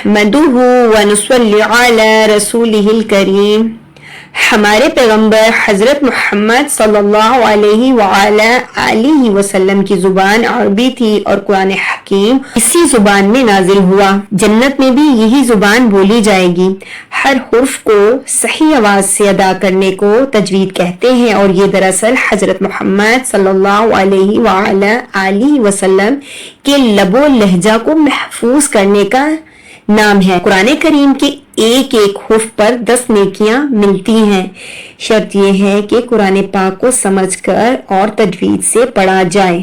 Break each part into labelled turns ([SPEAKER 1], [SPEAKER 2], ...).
[SPEAKER 1] نحمدہ ونصلی علی رسولہ الکریم. ہمارے پیغمبر حضرت محمد صلی اللہ علیہ وآلہ آلہ وسلم کی زبان عربی تھی اور قرآن حکیم اسی زبان میں نازل ہوا. جنت میں بھی یہی زبان بولی جائے گی. ہر حرف کو صحیح آواز سے ادا کرنے کو تجوید کہتے ہیں، اور یہ دراصل حضرت محمد صلی اللہ علیہ وآلہ آلہ وسلم کے لب و لہجہ کو محفوظ کرنے کا نام ہے. قرآن کریم کے ایک ایک حرف پر 10 نیکیاں ملتی ہیں. شرط یہ ہے کہ قرآن پاک کو سمجھ کر اور تجوید سے پڑھا جائے.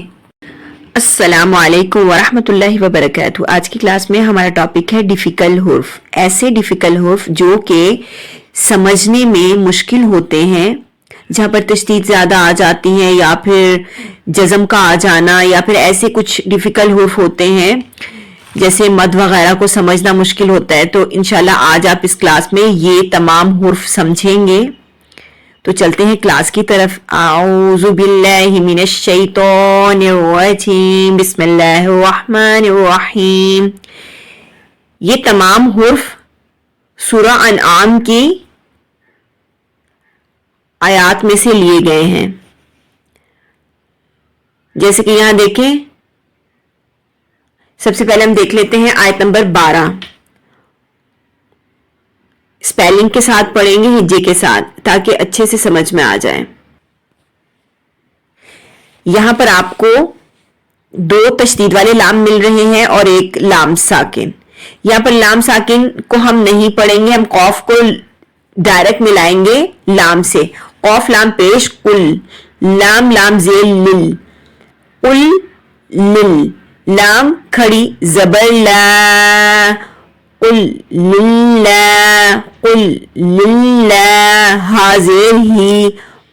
[SPEAKER 1] السلام علیکم ورحمۃ اللہ وبرکاتہ. آج کی کلاس میں ہمارا ٹاپک ہے ڈیفیکلٹ حرف. ایسے ڈیفیکلٹ حرف جو کہ سمجھنے میں مشکل ہوتے ہیں، جہاں پر تشدید زیادہ آ جاتی ہیں، یا پھر جزم کا آ جانا، یا پھر ایسے کچھ ڈیفیکلٹ حرف ہوتے ہیں جیسے مد وغیرہ کو سمجھنا مشکل ہوتا ہے. تو انشاءاللہ آج آپ اس کلاس میں یہ تمام حرف سمجھیں گے. تو چلتے ہیں کلاس کی طرف. اعوذ باللہ من الشیطان الرجیم، بسم اللہ الرحمن الرحیم. یہ تمام حرف سورہ انعام کی آیات میں سے لیے گئے ہیں. جیسے کہ یہاں دیکھیں، سب سے پہلے ہم دیکھ لیتے ہیں آیت نمبر 12. اسپیلنگ کے ساتھ پڑھیں گے، ہجے کے ساتھ، تاکہ اچھے سے سمجھ میں آ جائے. یہاں پر آپ کو 2 تشدید والے لام مل رہے ہیں اور ایک لام ساکن. یہاں پر لام ساکن کو ہم نہیں پڑھیں گے، ہم قوف کو ڈائریکٹ ملائیں گے لام سے. قوف لام پیش، کل لام لام زیل لل، قل لل. لام کھڑی زبر لا، قل للہ، قل للہ. حاضر ہی،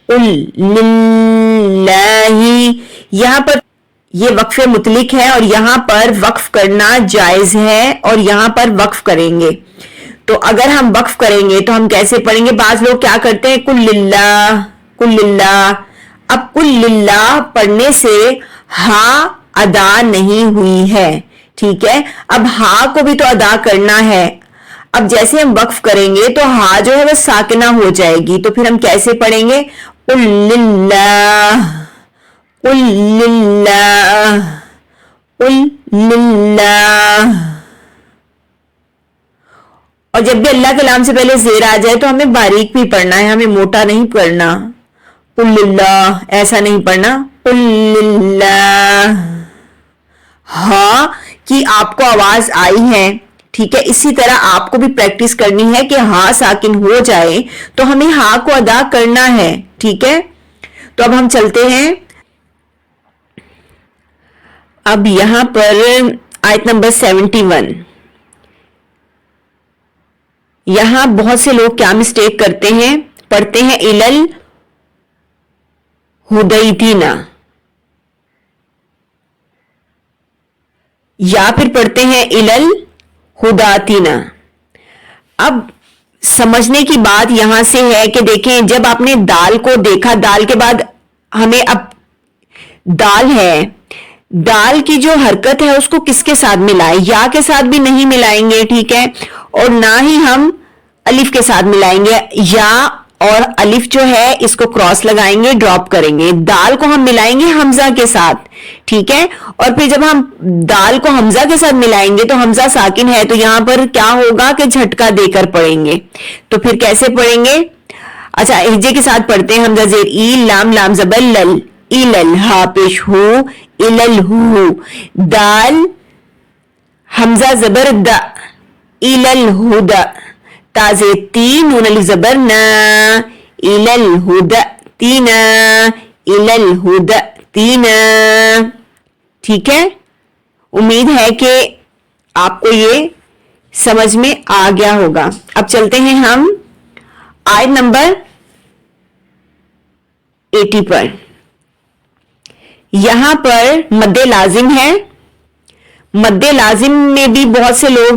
[SPEAKER 1] قل للہ. یہاں پر یہ وقف مطلق ہے اور یہاں پر وقف کرنا جائز ہے، اور یہاں پر وقف کریں گے. تو اگر ہم وقف کریں گے تو ہم کیسے پڑھیں گے؟ بعض لوگ کیا کرتے ہیں، قل للہ، قل للہ. اب قل للہ پڑھنے سے ہاں ادا نہیں ہوئی ہے، ٹھیک ہے. اب ہاں کو بھی تو ادا کرنا ہے. اب جیسے ہم وقف کریں گے تو ہاں جو ہے وہ ساکنہ ہو جائے گی. تو پھر ہم کیسے پڑھیں گے؟ قل للہ، قل للہ، قل للہ. اور جب بھی اللہ کے نام سے پہلے زیر آ جائے تو ہمیں باریک بھی پڑھنا ہے، ہمیں موٹا نہیں پڑھنا. قل للہ ایسا نہیں پڑھنا، قل للہ. ہاں کی آپ کو آواز آئی ہے، ٹھیک ہے. اسی طرح آپ کو بھی پریکٹس کرنی ہے کہ ہاں ساکن ہو جائے تو ہمیں ہاں کو ادا کرنا ہے، ٹھیک ہے. تو اب ہم چلتے ہیں. اب یہاں پر آیت نمبر 71. یہاں بہت سے لوگ کیا مسٹیک کرتے ہیں، پڑھتے ہیں الل ہدیتینا، یا پھر پڑھتے ہیں الل ہداتینا. اب سمجھنے کی بات یہاں سے ہے کہ دیکھیں، جب آپ نے دال کو دیکھا، دال کے بعد ہمیں اب دال ہے، دال کی جو حرکت ہے اس کو کس کے ساتھ ملائیں؟ یا کے ساتھ بھی نہیں ملائیں گے، ٹھیک ہے. اور نہ ہی ہم الف کے ساتھ ملائیں گے. یا اور الف جو ہے اس کو کراس لگائیں گے، ڈراپ کریں گے. دال کو ہم ملائیں گے حمزہ کے ساتھ، ٹھیک ہے. اور پھر جب ہم دال کو حمزہ کے ساتھ ملائیں گے تو حمزہ ساکن ہے، تو یہاں پر کیا ہوگا کہ جھٹکا دے کر پڑھیں گے. تو پھر کیسے پڑھیں گے؟ اچھا ہجے کے ساتھ پڑھتے ہیں. حمزہ زیر ای، لام لام زبر لل، الل ہا پیش ہو، الل ہو. دال حمزہ زبر دا، الل ہدا. تازے تین، نون الف زبر نا، الل ہدا تینا، الل ہدا تینا. ٹھیک ہے، امید ہے کہ آپ کو یہ سمجھ میں آ گیا ہوگا. اب چلتے ہیں ہم آیت نمبر 80 پر. یہاں پر مد لازم ہے. مد لازم میں بھی بہت سے لوگ،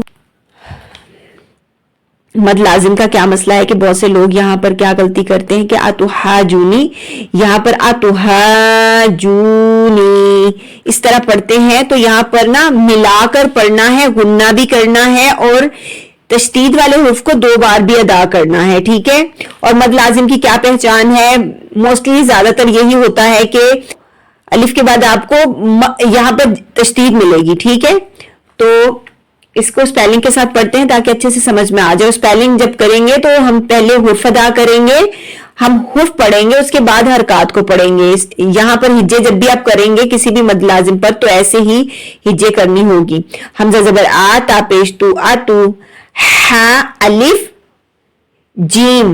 [SPEAKER 1] مد لازم کا کیا مسئلہ ہے کہ بہت سے لوگ یہاں پر کیا غلطی کرتے ہیں کہ اتحاجونی، یہاں پر اتحاجونی اس طرح پڑھتے ہیں تو یہاں پر نا ملا کر پڑھنا ہے، غنہ بھی کرنا ہے اور تشدید والے حروف کو 2 بار بھی ادا کرنا ہے، ٹھیک ہے. اور مد لازم کی کیا پہچان ہے؟ موسٹلی زیادہ تر یہی ہوتا ہے کہ الف کے بعد آپ کو یہاں پر تشدید ملے گی، ٹھیک ہے. تو اس کو سپیلنگ کے ساتھ پڑھتے ہیں تاکہ اچھے سے سمجھ میں آ جائے. سپیلنگ جب کریں گے تو ہم پہلے حرف ادا کریں گے، ہم حرف پڑھیں گے، اس کے بعد حرکات کو پڑھیں گے. یہاں پر ہجے جب بھی آپ کریں گے کسی بھی مد لازم پر تو ایسے ہی ہجے کرنی ہوگی. حمزہ زبر آ، تا پیش تو، آتو، ہا الف جیم،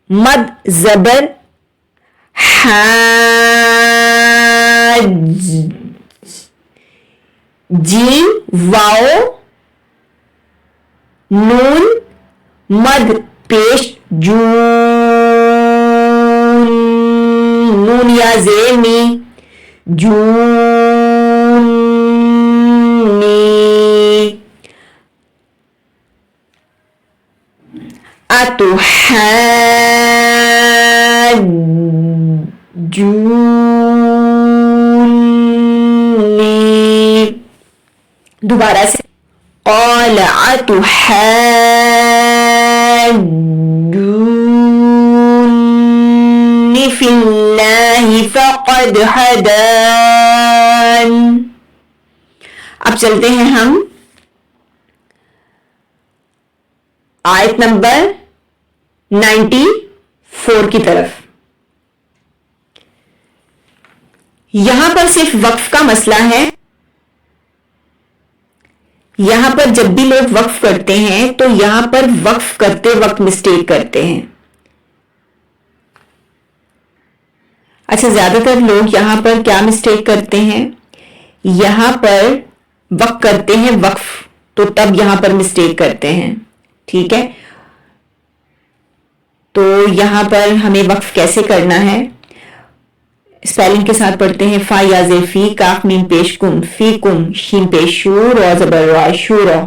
[SPEAKER 1] مد زبر حاج، جیم واو نون مد پیش جون، نون یا زیر می، جونی، اتو حاجونی. دوبارہ سے قال اتحاجونی فی اللہ فقد ہدان. اب چلتے ہیں ہم آیت نمبر 94 کی طرف. یہاں پر صرف وقف کا مسئلہ ہے. یہاں پر جب بھی لوگ وقف کرتے ہیں تو یہاں پر وقف کرتے وقت مسٹیک کرتے ہیں. اچھا، زیادہ تر لوگ یہاں پر کیا مسٹیک کرتے ہیں؟ یہاں پر وقف کرتے ہیں وقف، تو تب یہاں پر مسٹیک کرتے ہیں، ٹھیک ہے. تو یہاں پر ہمیں وقف کیسے کرنا ہے؟ سپیلنگ کے ساتھ پڑھتے ہیں. فا یا زیر فی، کاف میم پیش کم، فی کم شین پیش شو، رو زبر را، شورو،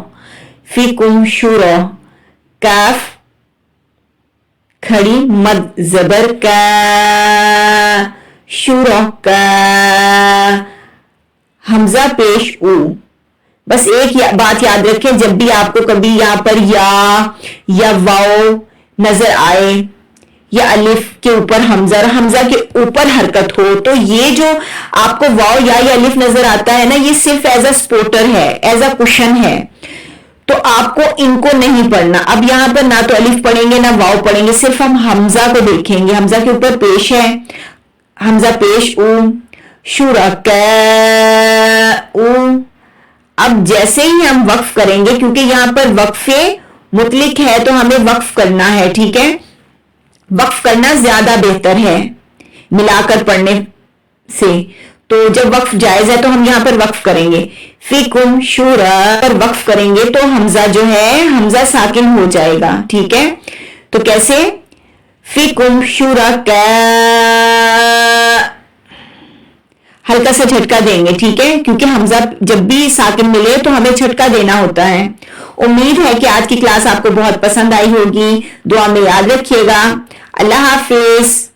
[SPEAKER 1] فی کم شورو، کاف کھڑی مد زبر کا، شورو کا، حمزہ پیش او. بس ایک بات یاد رکھیں، جب بھی آپ کو کبھی یہاں پر یا واو نظر آئے یا الف کے اوپر حمزہ اور حمزہ کے اوپر حرکت ہو، تو یہ جو آپ کو واو یا الف نظر آتا ہے نا، یہ صرف ایز اے سپورٹر ہے، ایز اے کشن ہے. تو آپ کو ان کو نہیں پڑھنا. اب یہاں پر نہ تو الف پڑھیں گے نہ واو پڑھیں گے، صرف ہم حمزہ کو دیکھیں گے. حمزہ کے اوپر پیش ہے، حمزہ پیش او، شرکا او. اب جیسے ہی ہم وقف کریں گے، کیونکہ یہاں پر وقفے مطلق ہے تو ہمیں وقف کرنا ہے، ٹھیک ہے. وقف کرنا زیادہ بہتر ہے ملا کر پڑھنے سے. تو جب وقف جائز ہے تو ہم یہاں پر وقف کریں گے. فیکم شورا پر وقف کریں گے تو حمزہ جو ہے حمزہ ساکن ہو جائے گا، ٹھیک ہے. تو کیسے؟ فیکم شورا کا، ہلکا سا جھٹکا دیں گے، ٹھیک ہے، کیونکہ حمزہ جب بھی ساکن ملے تو ہمیں جھٹکا دینا ہوتا ہے. امید ہے کہ آج کی کلاس آپ کو بہت پسند آئی ہوگی. دعا میں یاد رکھیے گا. اللہ حافظ.